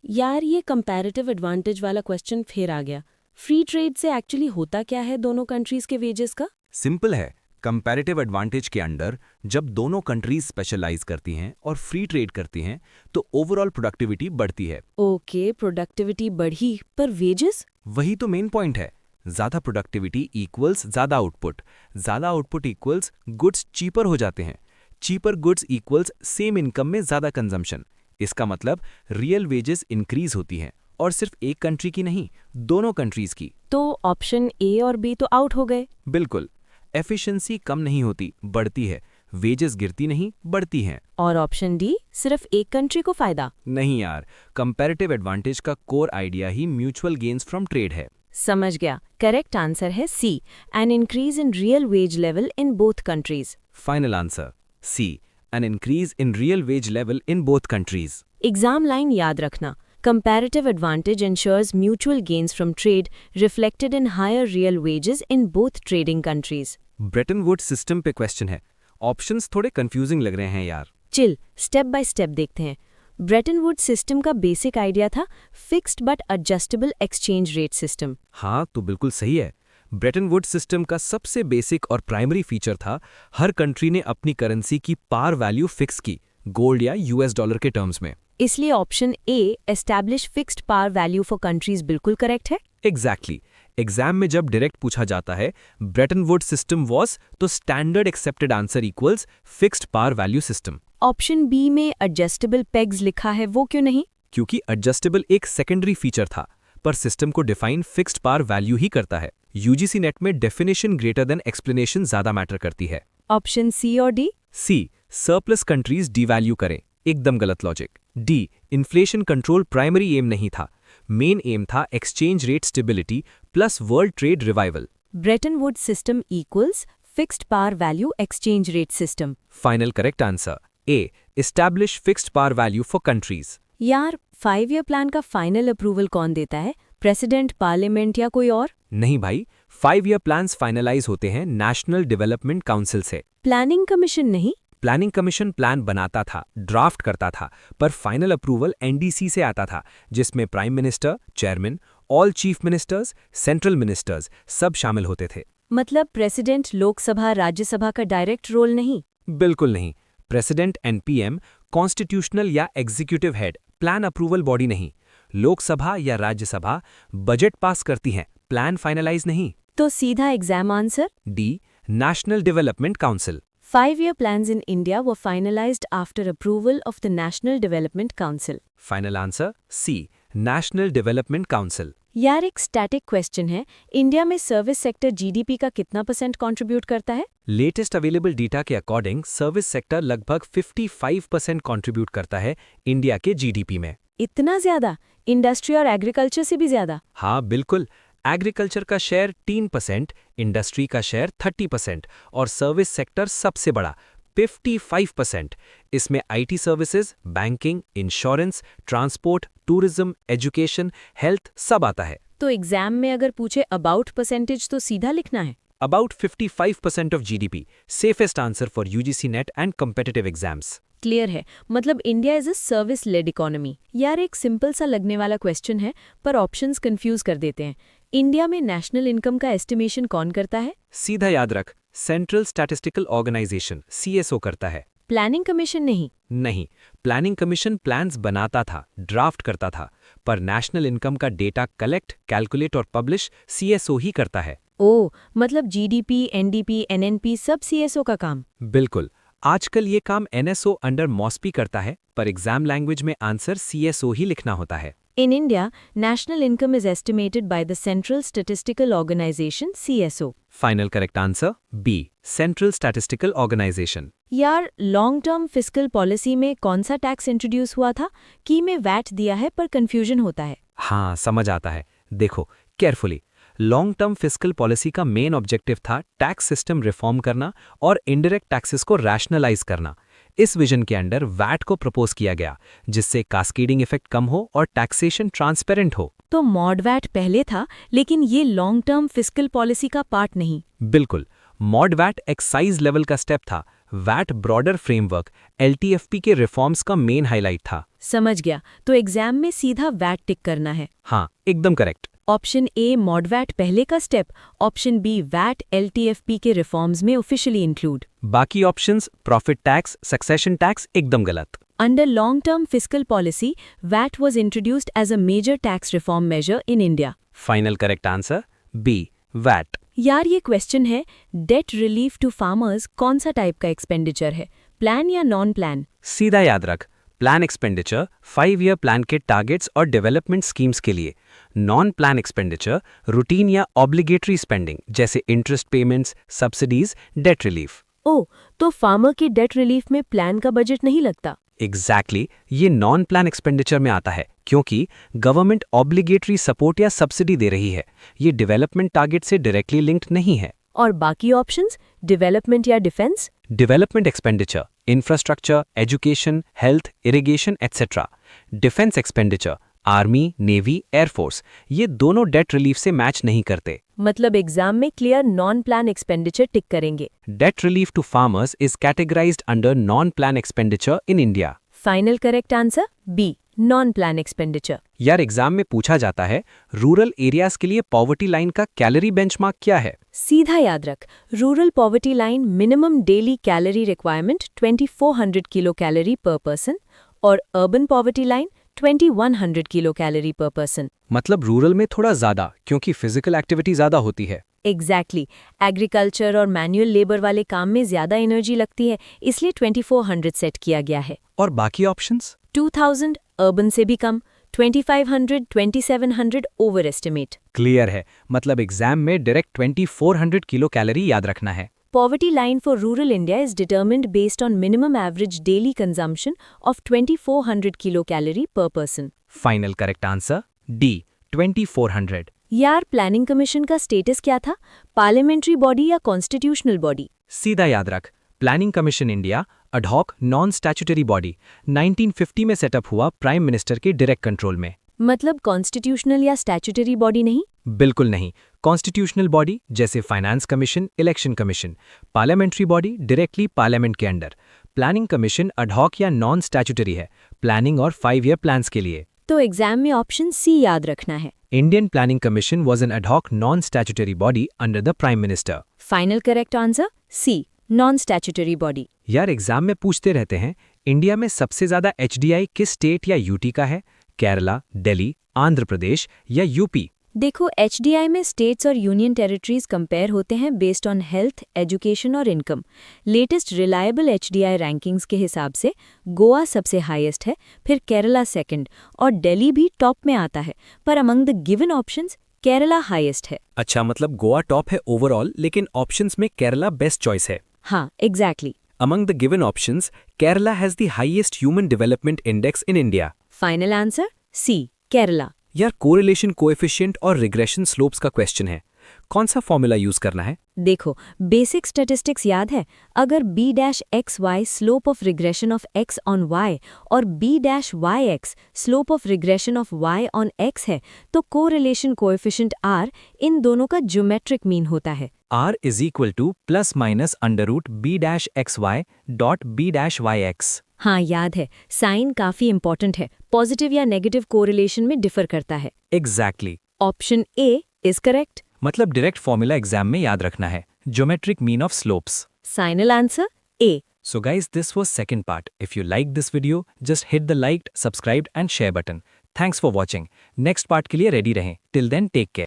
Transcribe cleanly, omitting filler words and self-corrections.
यार ये comparative advantage वाला क्वेश्चन फिर आ गया। फ्री ट्रेड से एक्चुअली होता क्या है दोनों कंट्रीज के वेजेस का? सिंपल है। कंपैरेटिव एडवांटेज के अंडर जब दोनों कंट्रीज स्पेशलाइज करती हैं और फ्री ट्रेड करती हैं तो ओवरऑल प्रोडक्टिविटी बढ़ती है। ओके, प्रोडक्टिविटी बढ़ी, पर वेजेस? वही तो मेन पॉइंट है। ज्यादा प्रोडक्टिविटी इक्वल्स ज्यादा आउटपुट इक्वल्स गुड्स चीपर हो जाते हैं, cheaper goods equals same income में ज्यादा कंजम्पशन। इसका मतलब रियल वेजेस इंक्रीज होती हैं, और सिर्फ एक कंट्री की नहीं, दोनों कंट्रीज की। तो ऑप्शन ए और बी तो आउट हो गए। बिल्कुल, एफिशिएंसी कम नहीं होती, बढ़ती है। वेजेस गिरती नहीं, बढ़ती हैं। और ऑप्शन डी, सिर्फ एक कंट्री को फायदा? नहीं यार, कंपैरेटिव एडवांटेज का कोर आइडिया ही म्यूचुअल गेन्स फ्रॉम ट्रेड है। समझ गया। करेक्ट आंसर है C, an increase in real wage level in both countries. Final answer C, an increase in real wage level in both countries. Exam line याद रखना। Comparative advantage ensures mutual gains from trade reflected in higher real wages in both trading countries. Bretton Woods system पे question है। Options थोड़े confusing लग रहे हैं यार। Chill, step by step देखते हैं। ब्रेटन वुड्स सिस्टम का बेसिक आइडिया था fixed but adjustable exchange rate system. हाँ, तो बिल्कुल सही है। ब्रेटन वुड्स सिस्टम का सबसे बेसिक और प्राइमरी फीचर था हर कंट्री ने अपनी करेंसी की पार वैल्यू फिक्स की, गोल्ड या यूएस डॉलर के टर्म्स में। इसलिए option A, establish fixed par value for countries, बिल्कुल करेक्ट है। एग्जैक्टली। एग्जाम में जब डायरेक्ट पूछा जाता है ब्रेटन वुड्स सिस्टम वॉज, तो standard accepted answer equals fixed par value system. Option B में एडजस्टेबल पेग्स लिखा है, वो क्यों नहीं? क्योंकि एडजस्टेबल एक सेकेंडरी फीचर था, पर सिस्टम को डिफाइन फिक्स्ड पार वैल्यू ही करता है। यूजीसी नेट में डेफिनेशन ग्रेटर देन एक्सप्लेनेशन ज्यादा मैटर करती है। ऑप्शन सी और D? C, surplus countries devalue करें, एकदम गलत logic. D, inflation control primary aim नहीं था, मेन एम था exchange rate stability plus world trade revival. Bretton Woods system equals fixed par value exchange rate system. Final correct answer A, establish fixed par value for countries. यार 5 year plan का final approval कौन देता है, president, parliament या कोई और? नहीं भाई, 5 ईयर प्लान्स फाइनलाइज होते हैं नेशनल डेवलपमेंट काउंसिल से। प्लानिंग कमीशन नहीं? प्लानिंग कमीशन प्लान बनाता था, ड्राफ्ट करता था, पर फाइनल अप्रूवल एनडीसी से आता था, जिसमें prime minister, chairman, all chief ministers, central ministers सब शामिल होते थे। मतलब प्रेसिडेंट, लोकसभा, राज्यसभा का डायरेक्ट रोल नहीं? बिल्कुल नहीं। प्रेसिडेंट एंड पीएम कॉन्स्टिट्यूशनल या executive head, plan approval body नहीं। लोकसभा या राज्यसभा बजट पास करती हैं, प्लान फाइनलाइज नहीं। तो सीधा exam answer D, national Development council. 5 year plans in India were finalized after approval of the National Development Council. Final answer C, National Development Council. यार एक static question है, India में service sector GDP का कितना % contribute करता है? Latest available data के according service sector लगभग 55% कंट्रीब्यूट करता है इंडिया के जीडीपी में। इतना ज्यादा? इंडस्ट्री और एग्रीकल्चर से भी ज्यादा? हाँ बिल्कुल। एग्रीकल्चर का शेयर 3%, इंडस्ट्री का शेयर 30% और सर्विस सेक्टर सबसे बड़ा 55%। इसमें IT services, banking, insurance, transport, tourism, education, health सब आता है। तो एग्जाम में अगर पूछे अबाउट परसेंटेज तो सीधा लिखना है About 55% of GDP, safest answer for UGC NET and competitive exams. Clear है, मतलब India is a service led economy. यार एक सिंपल सा लगने वाला क्वेश्चन है, पर ऑप्शंस कंफ्यूज कर देते हैं। इंडिया में नेशनल इनकम का एस्टिमेशन कौन करता है? सीधा याद रख, सेंट्रल स्टैटिस्टिकल ऑर्गेनाइजेशन CSO करता है। प्लानिंग कमीशन नहीं? नहीं, प्लानिंग कमीशन प्लान्स बनाता था, ड्राफ्ट करता था, पर नेशनल इनकम का डेटा कलेक्ट, कैलकुलेट और पब्लिश CSO ही करता है। ओ, मतलब जीडीपी, एनडीपी, एनएनपी सब सीएसओ का काम? बिल्कुल। आजकल ये काम NSO अंडर मॉस्पी करता है, पर एग्जाम लैंग्वेज में आंसर CSO ही लिखना होता है। In India, national income is estimated by the Central Statistical Organization (CSO). Final correct answer B, Central Statistical Organization. यार लॉन्ग टर्म फिस्कल पॉलिसी में कौन सा टैक्स इंट्रोड्यूस हुआ था कि में वैट दिया है पर कंफ्यूजन होता है? हाँ समझ आता है। देखो carefully, long term fiscal policy का मेन ऑब्जेक्टिव था टैक्स सिस्टम रिफॉर्म करना और इनडायरेक्ट टैक्सेस को रैशनलाइज करना। इस विजन के अंडर वैट को प्रपोज किया गया, जिससे कास्केडिंग इफेक्ट कम हो और टैक्सेशन ट्रांसपेरेंट हो। तो मॉड वैट पहले था, लेकिन ये लॉन्ग टर्म फिस्कल पॉलिसी का पार्ट नहीं? बिल्कुल, मॉड वैट एक्साइज लेवल का स्टेप था। वैट ब्रॉडर फ्रेमवर्क LTFP के रिफॉर्म्स का मेन हाईलाइट था। समझ गया। तो एग्जाम में सीधा वैट टिक करना है। हाँ, एकदम करेक्ट। ऑप्शन ए मॉडवैट पहले का स्टेप, ऑप्शन बी वैट एलटीएफपी के रिफॉर्म्स में ऑफिशियली इंक्लूड। बाकी options profit tax, succession tax एकदम गलत। Under long-term fiscal policy, VAT was introduced as a major tax reform measure in India. Final correct answer B VAT. यार ये question है, date relief to farmers कौन सा type का expenditure है, plan या नॉन प्लान? सीधा याद रख, प्लान एक्सपेंडिचर 5 ईयर प्लान के टारगेट्स और डेवलपमेंट स्कीम्स के लिए। नॉन प्लान एक्सपेंडिचर रूटीन या ऑब्लिगेटरी स्पेंडिंग जैसे interest payments, subsidies, debt relief. Oh, तो फार्मर की डेट रिलीफ में प्लान का बजट नहीं लगता? एग्जैक्टली ये नॉन प्लान एक्सपेंडिचर में आता है क्योंकि गवर्नमेंट ऑब्लिगेटरी सपोर्ट या सब्सिडी दे रही है। ये डेवलपमेंट टारगेट से डायरेक्टली लिंक्ड नहीं है। और बाकी ऑप्शंस, डेवलपमेंट या defence? Development expenditure infrastructure, education, health, irrigation etcetera. Defence expenditure army, navy, air force, ये दोनों डेट रिलीफ से मैच नहीं करते। मतलब एग्जाम में क्लियर नॉन प्लान एक्सपेंडिचर टिक करेंगे। Debt relief to farmers is categorized under non-plan expenditure in India. Final correct answer B non plan expenditure. यार exam में पूछा जाता है, रूरल एरियाज के लिए पॉवर्टी लाइन का कैलोरी बेंचमार्क क्या है? सीधा याद रख, rural poverty line minimum daily calorie requirement 2400 kilo calorie per person और urban poverty line 2100 kilo calorie per person. मतलब रूरल में थोड़ा ज्यादा क्योंकि फिजिकल एक्टिविटी ज्यादा होती है। एग्जैक्टली, एग्रीकल्चर और मैनुअल लेबर वाले काम में ज्यादा एनर्जी लगती है, इसलिए 2400 सेट किया गया है। और बाकी ऑप्शंस? 2000 अर्बन से भी कम, 2500 2700 ओवर एस्टिमेट। क्लियर है, मतलब एग्जाम में डायरेक्ट 2400 किलो कैलोरी याद रखना है। Poverty line for rural India is determined based on minimum average daily consumption of 2400 kilocalorie per person. Final correct answer D 2400। यार प्लानिंग कमीशन का स्टेटस क्या था, पार्लियामेंट्री बॉडी या कॉन्स्टिट्यूशनल बॉडी? सीधा याद रख, planning commission India ad hoc non statutory body 1950 में set up हुआ प्राइम मिनिस्टर के डायरेक्ट कंट्रोल में। मतलब कॉन्स्टिट्यूशनल या स्टैट्यूटरी बॉडी नहीं? बिल्कुल नहीं। कॉन्स्टिट्यूशनल बॉडी जैसे finance commission, election commission. Parliamentary body directly parliament के अंडर। प्लानिंग कमीशन अडहॉक या नॉन स्टैट्यूटरी है, प्लानिंग और 5 ईयर प्लान्स के लिए। तो एग्जाम में ऑप्शन सी याद रखना है। Indian planning commission was an ad hoc non statutory body under the prime minister. Final correct answer C non statutory body. यार एग्जाम में पूछते रहते हैं, इंडिया में सबसे ज्यादा एचडीआई किस स्टेट या यूटी का है? केरला, दिल्ली, आंध्र प्रदेश या यूपी? देखो, एचडीआई में स्टेट्स और यूनियन टेरिटरीज कंपेयर होते हैं बेस्ड ऑन हेल्थ, एजुकेशन और income. Latest reliable HDI rankings के हिसाब से गोवा सबसे हाईएस्ट है, फिर केरला सेकंड और दिल्ली भी टॉप में आता है, पर among the given options Kerala highest है। अच्छा, मतलब गोवा टॉप है ओवरऑल, लेकिन ऑप्शंस में केरला बेस्ट चॉइस है। हाँ, exactly. Among the given options, Kerala has the highest human development index in India. Final answer C Kerala. यार कोरिलेशन कोएफिशिएंट और रिग्रेशन स्लोप्स का क्वेश्चन है, कौन सा फॉर्मूला यूज करना है? देखो, बेसिक स्टैटिस्टिक्स याद है, अगर b-xy slope of regression of x on y और b-yx slope of regression of y on x है, तो कोरिलेशन कोएफिशिएंट r इन दोनों का ज्योमेट्रिक मीन होता है। R is equal to plus minus under root b-xy dot b-yx. हाँ, याद है, साइन काफी इंपॉर्टेंट है, पॉजिटिव या नेगेटिव कोरिलेशन में डिफर करता है। Exactly. Option A is correct. मतलब डायरेक्ट फॉर्मूला एग्जाम में याद रखना है, geometric mean of slopes. Final answer A. So guys, this was second part. If you liked this video, just hit the liked, subscribed and share button. Thanks for watching. Next part के लिए ready रहें. Till then, take care.